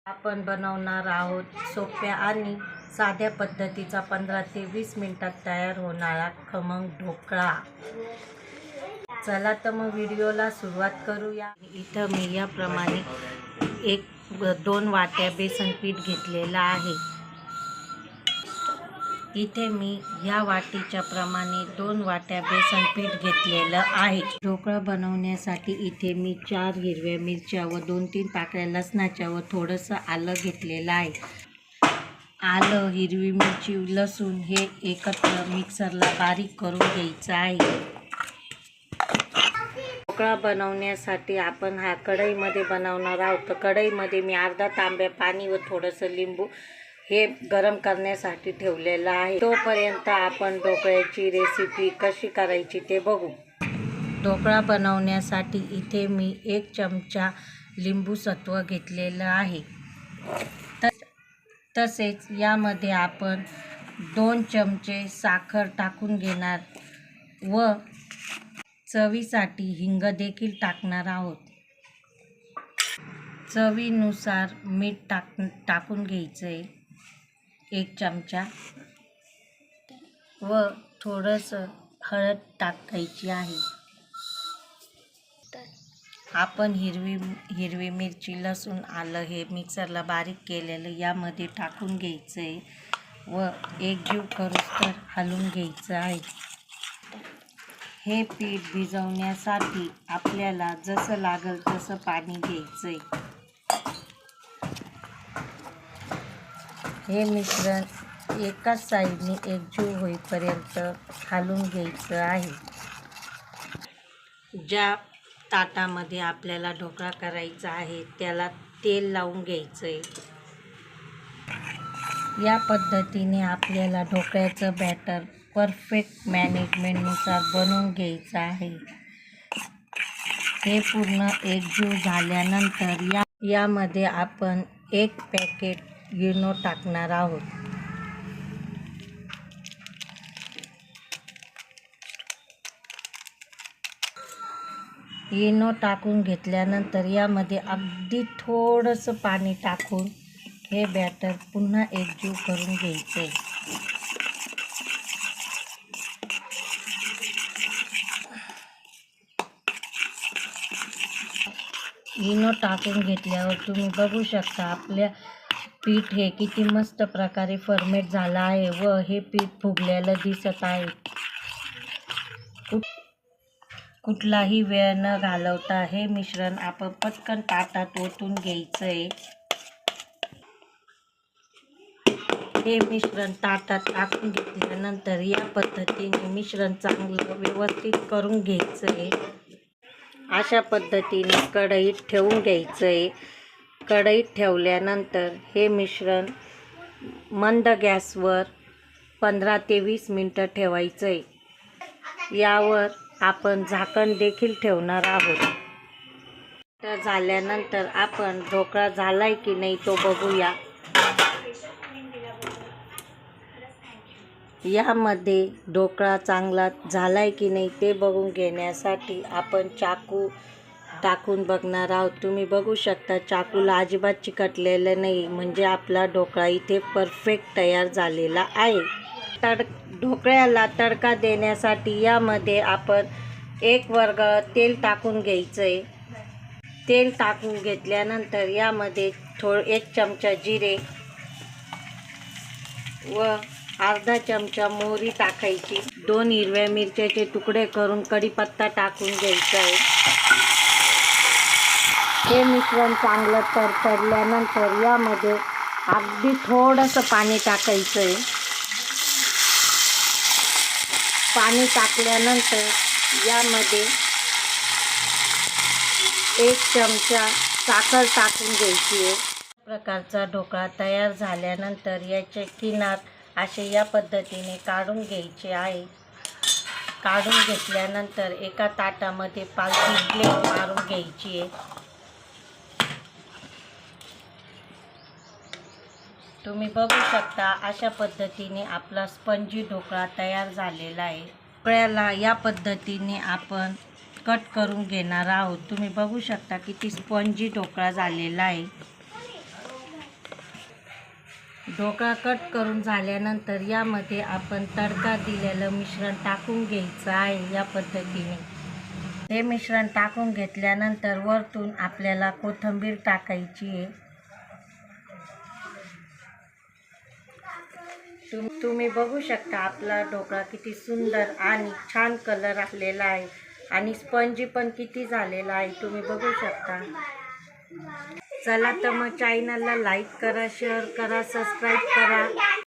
आपण बनवणार आहोत सोप्या आणि साध्या पद्धतीचा 15 ते 20 मिनिटात तयार होणारा खमंग ढोकळा। चला तर मग व्हिडिओला सुरुवात करूया। इथं मी याप्रमाणे 2 वाट्या बेसन पीठ घेतलेलं आहे। इथे मी या वाटीच्या प्रमाणे 2 वाट्या बेसन पीठ घेतलेलं आहे। ढोकळा बनवण्यासाठी इथे मी 4 हिरव्या मिरच्या व 2-3 पाकळ्या लसणाच्या व थोडंसं आलं घेतलेलं आहे। आलं, हिरवी मिरची, लसूण हे एकत्र मिक्सरला बारीक करून घ्यायचं आहे। ढोकळा बनवण्यासाठी आपण कढईमध्ये बनवणार आहोत। तर कढईमध्ये मी अर्धा तांब्या पाणी व थोडंसं लिंबू हे गरम करण्यासाठी ठेवलेलं आहे। तोपर्यंत आपण ढोकळ्याची रेसिपी कशी करायची ते बघू। ढोकळा बनवण्यासाठी इथे मी 1 चमचा लिंबू सत्व घेतलेलं आहे। तसेच यामध्ये आपण 2 चमचे साखर टाकून घेणार व चवीसाठी हिंग देखील टाकणार आहोत। चवीनुसार मीठ टाकून घ्यायचंय 1 चमचा व थोडंसं हळद टाकायची आहे। आपण हिरवी मिरची, लसूण, आलं हे मिक्सरला बारीक केलेलं यामध्ये टाकून घ्यायचंय व एकजीव करूस्तर हलवून घ्यायचं आहे। हे पीठ भिजवण्यासाठी आपल्याला जसं लागेल तसं पाणी घ्यायचंय। हे मिश्रण एकाच साईडने एकजीव होईपर्यंत हलवून घ्यायचं आहे। ज्या ताटामध्ये आपल्याला ढोकळा करायचा आहे त्याला तेल लावून घ्यायचंय। या पद्धतीने आपल्याला ढोकळ्याचं बॅटर परफेक्ट मॅनेजमेंटनुसार बनवून घ्यायचं आहे। हे पूर्ण एकजीव झाल्यानंतर यामध्ये आपण 1 पॅकेट इनो टाकणार आहोत। इनो टाकून घेतल्यानंतर यामध्ये अगदी थोडंसं पाणी टाकून हे बॅटर पुन्हा एकजीव करून घ्यायचे। इनो टाकून घेतल्यावर तुम्ही बघू शकता आपल्या पीठ हे किती मस्त प्रकारे फर्मेट झालं आहे व हे पीठ फुगलेलं दिसत आहे। कुठलाही वेळ न घालवता हे मिश्रण आपण पटकन ताटात ओतून घ्यायचंय। हे मिश्रण ताटात टाकून घेतल्यानंतर या पद्धतीने मिश्रण चांगलं व्यवस्थित करून घ्यायचंय। अशा पद्धतीने कढईत ठेवून घ्यायचंय। कढईत ठेवल्यानंतर हे मिश्रण मंद गॅसवर 15 ते 20 मिनिटं ठेवायचंय। यावर आपण झाकण देखील ठेवणार आहोत। तर झाल्यानंतर आपण ढोकळा झालाय की नाही तो बघूया। यामध्ये ढोकळा चांगला झालाय की नाही ते बघून घेण्यासाठी आपण चाकू टाकून बघणार आहोत। तुम्ही बघू शकता चाकूला अजिबात चिकटलेलं नाही, म्हणजे आपला ढोकळा इथे परफेक्ट तयार झालेला आहे। ढोकळ्याला तडका देण्यासाठी यामध्ये आपण 1 वर्ग तेल टाकून घ्यायचंय। तेल टाकून घेतल्यानंतर यामध्ये 1 चमचा जिरे व अर्धा चमचा मोहरी टाकायची। 2 हिरव्या मिरच्याचे तुकडे करून कढीपत्ता टाकून घ्यायचा आहे। हे मिश्रण चांगलं तडतडल्यानंतर यामध्ये अगदी थोडंसं पाणी टाकायचं आहे। पाणी टाकल्यानंतर यामध्ये 1 चमचा साखर टाकून घ्यायची आहे। प्रकारचा ढोकळा तयार झाल्यानंतर याचे किनार असे या पद्धतीने काढून घ्यायचे आहे। काढून घेतल्यानंतर एका ताटामध्ये पालथी प्लेट मारून घ्यायची आहे। तुम्ही बघू शकता अशा पद्धतीने आपला स्पंजी ढोकळा तयार झालेला आहे। ढोकळ्याला या पद्धतीने आपण कट करून घेणार आहोत। तुम्ही बघू शकता किती स्पंजी ढोकळा झालेला आहे। ढोकळा कट करून झाल्यानंतर यामध्ये आपण तडका दिलेलं मिश्रण टाकून घ्यायचं आहे या पद्धतीने. हे मिश्रण टाकून घेतल्यानंतर वरतून आपल्याला कोथिंबीर टाकायची आहे. तुम्ही बघू शकता आपला ढोकळा किती सुंदर आणि छान कलर आलेला आहे आणि स्पंजी पण किती झालेला आहे तुम्ही बघू शकता. चला तर मग चॅनलला लाईक करा, शेअर करा, सबस्क्राईब करा